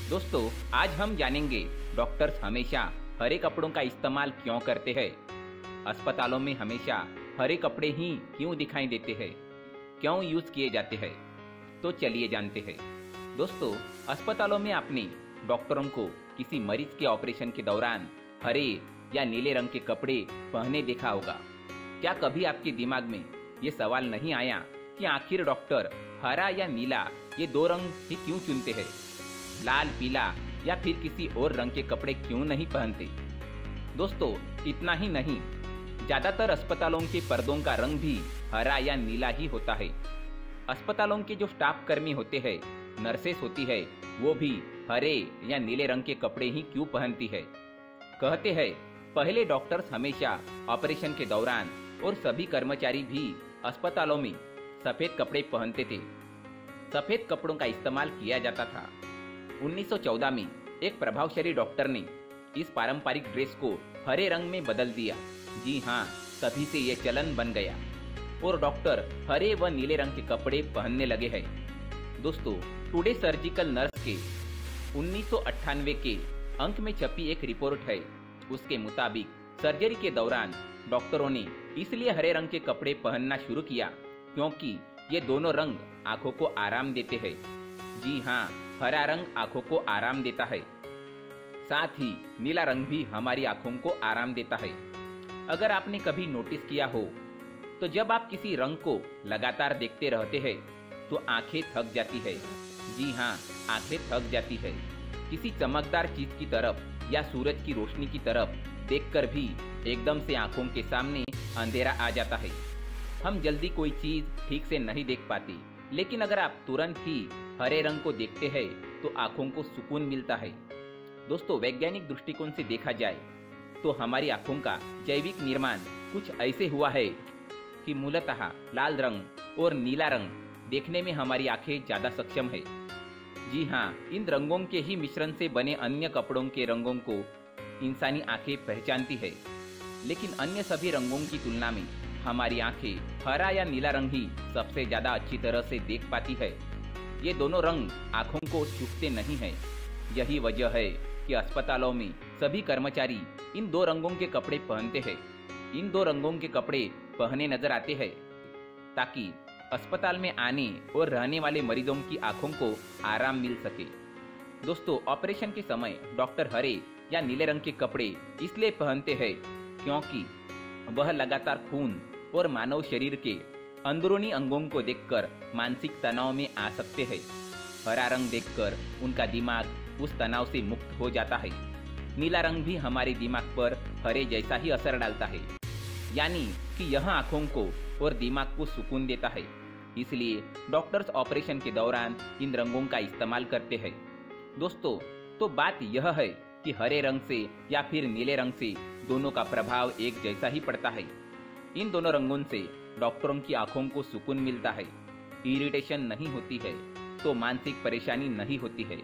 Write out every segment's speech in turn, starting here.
दोस्तों, आज हम जानेंगे डॉक्टर्स हमेशा हरे कपड़ों का इस्तेमाल क्यों करते हैं। अस्पतालों में हमेशा हरे कपड़े ही क्यों दिखाई देते हैं, क्यों यूज किए जाते हैं। तो चलिए जानते हैं। दोस्तों, अस्पतालों में आपने डॉक्टरों को किसी मरीज के ऑपरेशन के दौरान हरे या नीले रंग के कपड़े पहने देखा होगा। क्या कभी आपके दिमाग में ये सवाल नहीं आया कि आखिर डॉक्टर हरा या नीला ये दो रंग ही क्यों चुनते हैं? लाल, पीला या फिर किसी और रंग के कपड़े क्यों नहीं पहनते? दोस्तों, इतना ही नहीं, ज्यादातर अस्पतालों के पर्दों का रंग भी हरा या नीला ही होता है। अस्पतालों के जो स्टाफ कर्मी होते हैं, नर्सेस होती है, वो भी हरे या नीले रंग के कपड़े ही क्यों पहनती है? कहते हैं पहले डॉक्टर्स हमेशा ऑपरेशन के दौरान और सभी कर्मचारी भी अस्पतालों में सफेद कपड़े पहनते थे। सफेद कपड़ों का इस्तेमाल किया जाता था। 1914 में एक प्रभावशाली डॉक्टर ने इस पारंपरिक ड्रेस को हरे रंग में बदल दिया। जी हाँ, तभी से ये चलन बन गया और डॉक्टर हरे व नीले रंग के कपड़े पहनने लगे हैं। दोस्तों, टुडे सर्जिकल नर्स के 1998 के अंक में छपी एक रिपोर्ट है। उसके मुताबिक सर्जरी के दौरान डॉक्टरों ने इसलिए हरे रंग के कपड़े पहनना शुरू किया क्योंकि ये दोनों रंग आंखों को आराम देते हैं। जी हाँ, हरा रंग आंखों को आराम देता है, साथ ही नीला रंग भी हमारी आंखों को आराम देता है। अगर आपने कभी नोटिस किया हो तो जब आप किसी रंग को लगातार देखते रहते हैं तो आंखें थक जाती है। जी हाँ, आंखें थक जाती है। किसी चमकदार चीज की तरफ या सूरज की रोशनी की तरफ देखकर भी एकदम से आंखों के सामने अंधेरा आ जाता है। हम जल्दी कोई चीज ठीक से नहीं देख पाते, लेकिन अगर आप तुरंत ही हरे रंग को देखते हैं तो आंखों को सुकून मिलता है। दोस्तों, वैज्ञानिक दृष्टिकोण से देखा जाए तो हमारी आंखों का जैविक निर्माण कुछ ऐसे हुआ है कि मूलतः लाल रंग और नीला रंग देखने में हमारी आंखें ज्यादा सक्षम है। जी हाँ, इन रंगों के ही मिश्रण से बने अन्य कपड़ों के रंगों को इंसानी आंखें पहचानती है, लेकिन अन्य सभी रंगों की तुलना में हमारी आंखें हरा या नीला रंग ही सबसे ज्यादा अच्छी तरह से देख पाती है। ये दोनों रंग आंखों को चुभते नहीं है। यही वजह है कि अस्पतालों में सभी कर्मचारी इन दो रंगों के कपड़े पहनते हैं। इन दो रंगों के कपड़े पहने नजर आते हैं ताकि अस्पताल में आने और रहने वाले मरीजों की आंखों को आराम मिल सके। दोस्तों, ऑपरेशन के समय डॉक्टर हरे या नीले रंग के कपड़े इसलिए पहनते हैं क्योंकि वह लगातार खून और मानव शरीर के अंदरूनी अंगों को देखकर मानसिक तनाव में आ सकते हैं। हरा रंग देखकर उनका दिमाग उस तनाव से मुक्त हो जाता है। नीला रंग भी हमारे दिमाग पर हरे जैसा ही असर डालता है, यानी कि यह आंखों को और दिमाग को सुकून देता है। इसलिए डॉक्टर्स ऑपरेशन के दौरान इन रंगों का इस्तेमाल करते हैं। दोस्तों, तो बात यह है कि हरे रंग से या फिर नीले रंग से दोनों का प्रभाव एक जैसा ही पड़ता है। इन दोनों रंगों से डॉक्टरों की आंखों को सुकून मिलता है, इरिटेशन नहीं होती है, तो मानसिक परेशानी नहीं होती है।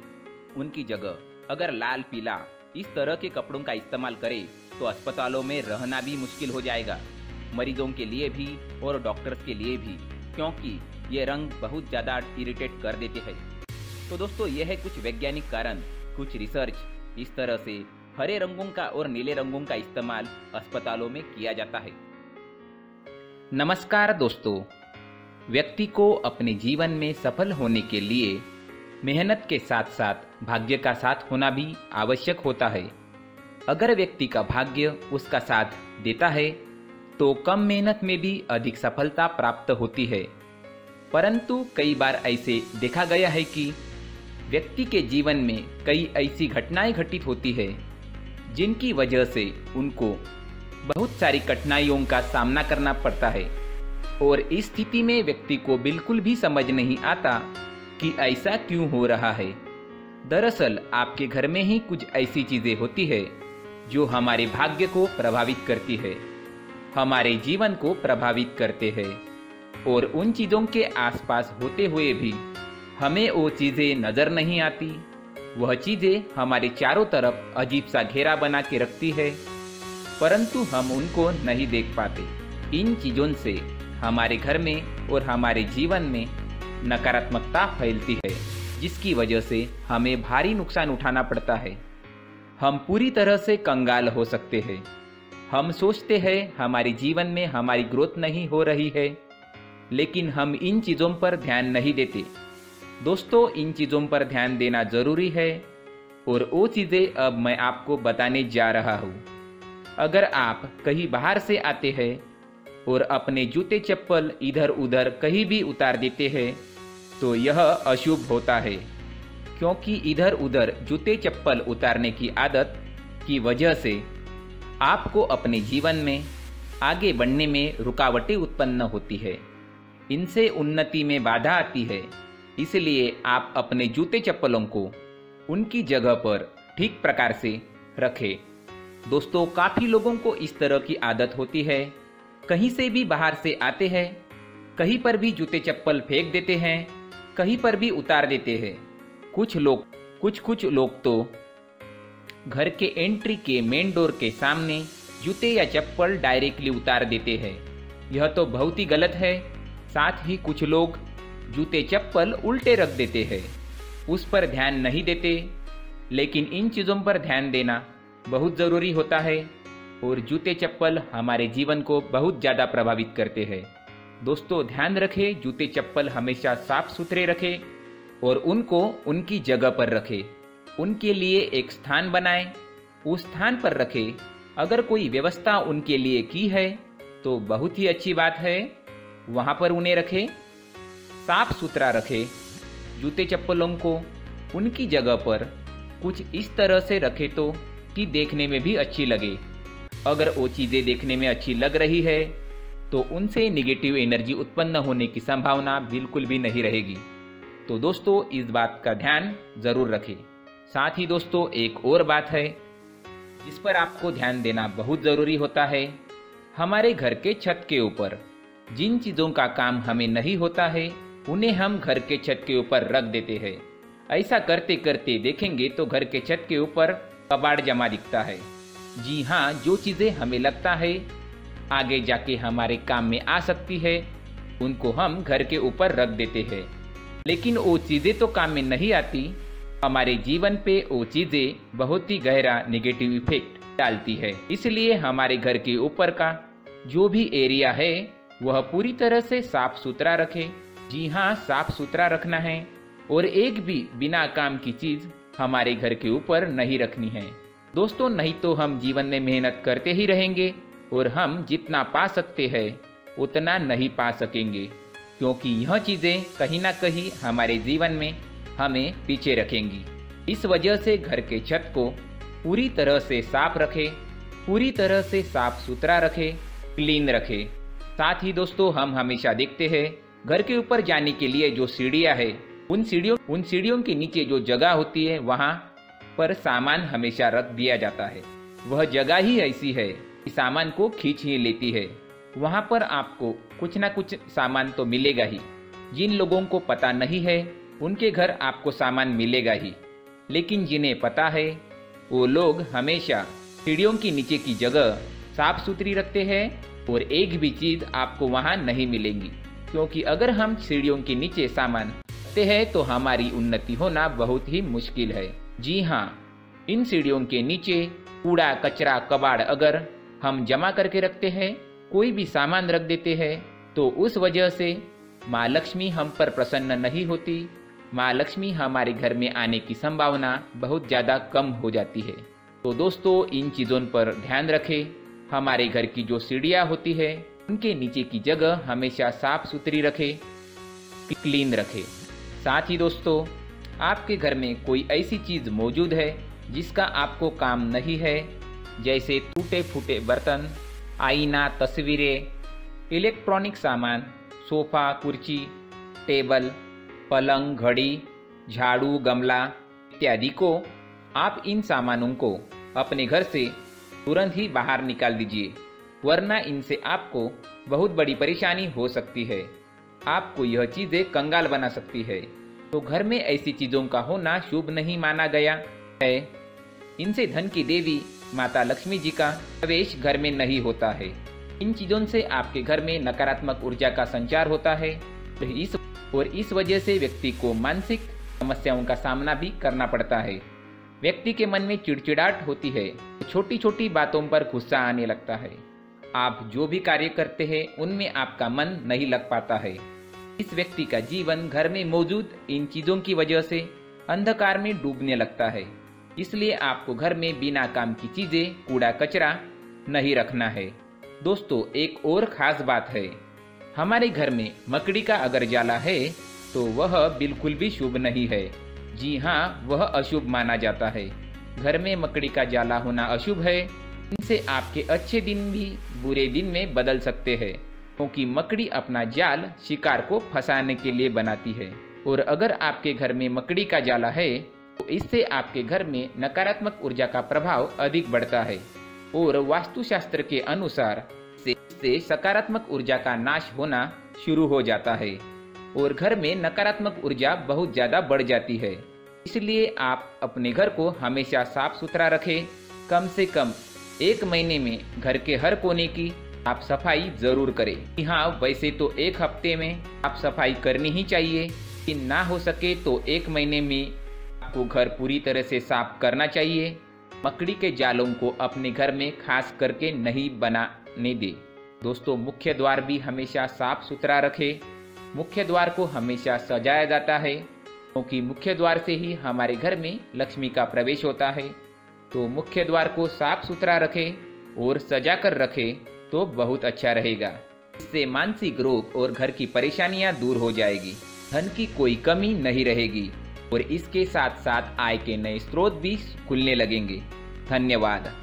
उनकी जगह अगर लाल, पीला इस तरह के कपड़ों का इस्तेमाल करें तो अस्पतालों में रहना भी मुश्किल हो जाएगा, मरीजों के लिए भी और डॉक्टर्स के लिए भी, क्योंकि ये रंग बहुत ज्यादा इरिटेट कर देते हैं। तो दोस्तों, यह है कुछ वैज्ञानिक कारण, कुछ रिसर्च। इस तरह से हरे रंगों का और नीले रंगों का इस्तेमाल अस्पतालों में किया जाता है। नमस्कार दोस्तों, व्यक्ति को अपने जीवन में सफल होने के लिए मेहनत के साथ साथ भाग्य का साथ होना भी आवश्यक होता है। अगर व्यक्ति का भाग्य उसका साथ देता है तो कम मेहनत में भी अधिक सफलता प्राप्त होती है। परंतु कई बार ऐसे देखा गया है कि व्यक्ति के जीवन में कई ऐसी घटनाएं घटित होती है जिनकी वजह से उनको बहुत सारी कठिनाइयों का सामना करना पड़ता है, और इस स्थिति में व्यक्ति को बिल्कुल भी समझ नहीं आता कि ऐसा क्यों हो रहा है। दरअसल आपके घर में ही कुछ ऐसी चीजें होती है जो हमारे भाग्य को प्रभावित करती है, हमारे जीवन को प्रभावित करते हैं, और उन चीजों के आसपास होते हुए भी हमें वो चीजें नजर नहीं आती। वह चीजें हमारे चारों तरफ अजीब सा घेरा बना के रखती है, परंतु हम उनको नहीं देख पाते। इन चीजों से हमारे घर में और हमारे जीवन में नकारात्मकता फैलती है, जिसकी वजह से हमें भारी नुकसान उठाना पड़ता है। हम पूरी तरह से कंगाल हो सकते हैं। हम सोचते हैं हमारे जीवन में हमारी ग्रोथ नहीं हो रही है, लेकिन हम इन चीज़ों पर ध्यान नहीं देते। दोस्तों, इन चीज़ों पर ध्यान देना ज़रूरी है और वो चीज़ें अब मैं आपको बताने जा रहा हूँ। अगर आप कहीं बाहर से आते हैं और अपने जूते चप्पल इधर उधर कहीं भी उतार देते हैं तो यह अशुभ होता है, क्योंकि इधर उधर जूते चप्पल उतारने की आदत की वजह से आपको अपने जीवन में आगे बढ़ने में रुकावटें उत्पन्न होती है। इनसे उन्नति में बाधा आती है। इसलिए आप अपने जूते चप्पलों को उनकी जगह पर ठीक प्रकार से रखें। दोस्तों, काफ़ी लोगों को इस तरह की आदत होती है, कहीं से भी बाहर से आते हैं, कहीं पर भी जूते चप्पल फेंक देते हैं, कहीं पर भी उतार देते हैं। कुछ लोग तो घर के एंट्री के मेन डोर के सामने जूते या चप्पल डायरेक्टली उतार देते हैं। यह तो बहुत ही गलत है। साथ ही कुछ लोग जूते चप्पल उल्टे रख देते हैं, उस पर ध्यान नहीं देते। लेकिन इन चीज़ों पर ध्यान देना बहुत ज़रूरी होता है और जूते चप्पल हमारे जीवन को बहुत ज़्यादा प्रभावित करते हैं। दोस्तों, ध्यान रखें, जूते चप्पल हमेशा साफ सुथरे रखें और उनको उनकी जगह पर रखें। उनके लिए एक स्थान बनाएं, उस स्थान पर रखें। अगर कोई व्यवस्था उनके लिए की है तो बहुत ही अच्छी बात है, वहाँ पर उन्हें रखें। साफ सुथरा रखें। जूते चप्पलों को उनकी जगह पर कुछ इस तरह से रखें तो कि देखने में भी अच्छी लगे। अगर वो चीज़ें देखने में अच्छी लग रही है तो उनसे नेगेटिव एनर्जी उत्पन्न होने की संभावना बिल्कुल भी नहीं रहेगी। तो दोस्तों, इस बात का ध्यान जरूर रखें। साथ ही दोस्तों, एक और बात है जिस पर आपको ध्यान देना बहुत ज़रूरी होता है। हमारे घर के छत के ऊपर जिन चीज़ों का काम हमें नहीं होता है उन्हें हम घर के छत के ऊपर रख देते हैं। ऐसा करते करते देखेंगे तो घर के छत के ऊपर कबाड़ जमा दिखता है। जी हाँ, जो चीज़ें हमें लगता है आगे जाके हमारे काम में आ सकती है उनको हम घर के ऊपर रख देते हैं, लेकिन वो चीज़ें तो काम में नहीं आती। हमारे जीवन पे वो चीज़ें बहुत ही गहरा नेगेटिव इफेक्ट डालती है। इसलिए हमारे घर के ऊपर का जो भी एरिया है वह पूरी तरह से साफ सुथरा रखें। जी हाँ, साफ सुथरा रखना है और एक भी बिना काम की चीज़ हमारे घर के ऊपर नहीं रखनी है। दोस्तों, नहीं तो हम जीवन में मेहनत करते ही रहेंगे और हम जितना पा सकते हैं उतना नहीं पा सकेंगे, क्योंकि यह चीज़ें कहीं ना कहीं हमारे जीवन में हमें पीछे रखेंगी। इस वजह से घर के छत को पूरी तरह से साफ रखें, पूरी तरह से साफ सुथरा रखें, क्लीन रखें। साथ ही दोस्तों, हम हमेशा देखते हैं घर के ऊपर जाने के लिए जो सीढ़ियाँ है उन सीढ़ियों के नीचे जो जगह होती है वहाँ पर सामान हमेशा रख दिया जाता है। वह जगह ही ऐसी है कि सामान को खींच ही लेती है। वहाँ पर आपको कुछ ना कुछ सामान तो मिलेगा ही। जिन लोगों को पता नहीं है उनके घर आपको सामान मिलेगा ही, लेकिन जिन्हें पता है वो लोग हमेशा सीढ़ियों के नीचे की जगह साफ सुथरी रखते हैं और एक भी चीज़ आपको वहाँ नहीं मिलेगी, क्योंकि अगर हम सीढ़ियों के नीचे सामान रखते हैं तो हमारी उन्नति होना बहुत ही मुश्किल है। जी हाँ, इन सीढ़ियों के नीचे कूड़ा कचरा कबाड़ अगर हम जमा करके रखते हैं, कोई भी सामान रख देते हैं, तो उस वजह से माँ लक्ष्मी हम पर प्रसन्न नहीं होती। माँ लक्ष्मी हमारे घर में आने की संभावना बहुत ज़्यादा कम हो जाती है। तो दोस्तों, इन चीज़ों पर ध्यान रखें। हमारे घर की जो सीढ़ियाँ होती है उनके नीचे की जगह हमेशा साफ सुथरी रखें, क्लीन रखें। साथ ही दोस्तों, आपके घर में कोई ऐसी चीज़ मौजूद है जिसका आपको काम नहीं है, जैसे टूटे फूटे बर्तन, आईना, तस्वीरें, इलेक्ट्रॉनिक सामान, सोफ़ा, कुर्सी, टेबल, पलंग, घड़ी, झाड़ू, गमला इत्यादि को आप इन सामानों को अपने घर से तुरंत ही बाहर निकाल दीजिए, वरना इनसे आपको बहुत बड़ी परेशानी हो सकती है। आपको यह चीज़ें कंगाल बना सकती है। तो घर में ऐसी चीज़ों का होना शुभ नहीं माना गया है। इनसे धन की देवी माता लक्ष्मी जी का प्रवेश घर में नहीं होता है। इन चीज़ों से आपके घर में नकारात्मक ऊर्जा का संचार होता है और इस वजह से व्यक्ति को मानसिक समस्याओं का सामना भी करना पड़ता है। व्यक्ति के मन में चिड़चिड़ाहट होती है, छोटी छोटी बातों पर गुस्सा आने लगता है। आप जो भी कार्य करते हैं उनमें आपका मन नहीं लग पाता है। इस व्यक्ति का जीवन घर में मौजूद इन चीजों की वजह से अंधकार में डूबने लगता है। इसलिए आपको घर में बिना काम की चीजें, कूड़ा कचरा नहीं रखना है। दोस्तों, एक और खास बात है, हमारे घर में मकड़ी का अगर जाला है तो वह बिल्कुल भी शुभ नहीं है। जी हाँ, वह अशुभ माना जाता है। घर में मकड़ी का जाला होना अशुभ है। इनसे आपके अच्छे दिन भी बुरे दिन में बदल सकते हैं, क्योंकि मकड़ी अपना जाल शिकार को फंसाने के लिए बनाती है। और अगर आपके घर में मकड़ी का जाला है तो इससे आपके घर में नकारात्मक ऊर्जा का प्रभाव अधिक बढ़ता है और वास्तुशास्त्र के अनुसार इससे सकारात्मक ऊर्जा का नाश होना शुरू हो जाता है और घर में नकारात्मक ऊर्जा बहुत ज्यादा बढ़ जाती है। इसलिए आप अपने घर को हमेशा साफ सुथरा रखें। कम से कम 1 महीने में घर के हर कोने की आप सफाई जरूर करें। हाँ, वैसे तो 1 हफ्ते में आप सफाई करनी ही चाहिए, कि ना हो सके तो 1 महीने में आपको घर पूरी तरह से साफ करना चाहिए। मकड़ी के जालों को अपने घर में खास करके नहीं बनाने दे। दोस्तों, मुख्य द्वार भी हमेशा साफ सुथरा रखें। मुख्य द्वार को हमेशा सजाया जाता है, क्योंकि मुख्य द्वार से ही हमारे घर में लक्ष्मी का प्रवेश होता है। तो मुख्य द्वार को साफ सुथरा रखें और सजा कर रखें तो बहुत अच्छा रहेगा। इससे मानसिक रोग और घर की परेशानियां दूर हो जाएगी, धन की कोई कमी नहीं रहेगी और इसके साथ साथ आय के नए स्रोत भी खुलने लगेंगे। धन्यवाद।